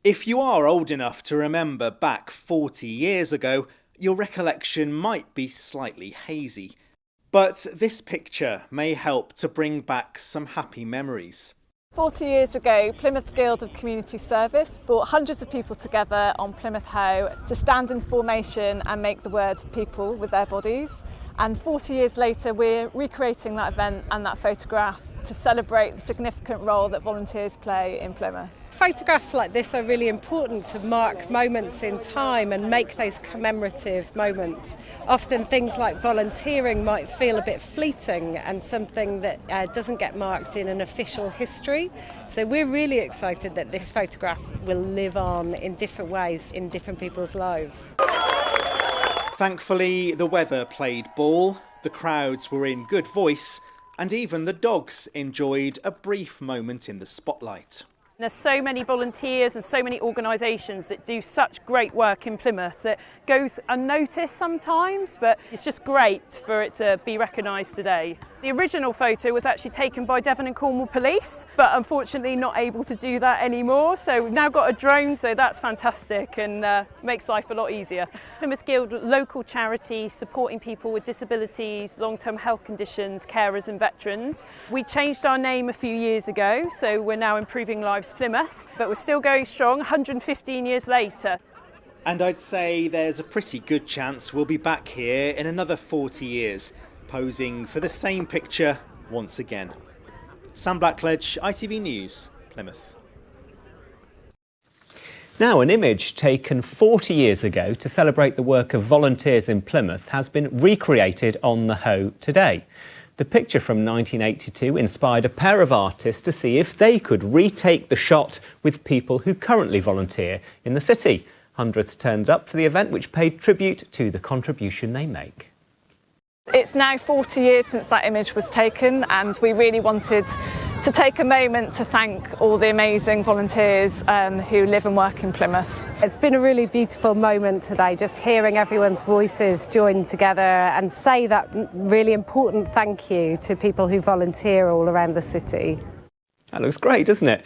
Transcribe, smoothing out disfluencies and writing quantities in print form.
If you are old enough to remember back 40 years ago, your recollection might be slightly hazy. But this picture may help to bring back some happy memories. 40 years ago, Plymouth Guild of Community Service brought hundreds of people together on Plymouth Hoe to stand in formation and make the word people with their bodies. And 40 years later, we're recreating that event and that photograph to celebrate the significant role that volunteers play in Plymouth. Photographs like this are really important to mark moments in time and make those commemorative moments. Often things like volunteering might feel a bit fleeting and something that doesn't get marked in an official history. So we're really excited that this photograph will live on in different ways in different people's lives. Thankfully, the weather played ball, the crowds were in good voice, and even the dogs enjoyed a brief moment in the spotlight. There's so many volunteers and so many organisations that do such great work in Plymouth that goes unnoticed sometimes, but it's just great for it to be recognised today. The original photo was actually taken by Devon and Cornwall Police, but unfortunately not able to do that anymore. So we've now got a drone, so that's fantastic and makes life a lot easier. Plymouth Guild, local charity supporting people with disabilities, long-term health conditions, carers and veterans. We changed our name a few years ago, so we're now Improving Lives Plymouth, but we're still going strong 115 years later. And I'd say there's a pretty good chance we'll be back here in another 40 years, posing for the same picture once again. Sam Blackledge, ITV News, Plymouth. Now, an image taken 40 years ago to celebrate the work of volunteers in Plymouth has been recreated on the Hoe today. The picture from 1982 inspired a pair of artists to see if they could retake the shot with people who currently volunteer in the city. Hundreds turned up for the event, which paid tribute to the contribution they make. It's now 40 years since that image was taken, and we really wanted to take a moment to thank all the amazing volunteers who live and work in Plymouth. It's been a really beautiful moment today, just hearing everyone's voices join together and say that really important thank you to people who volunteer all around the city. That looks great, doesn't it?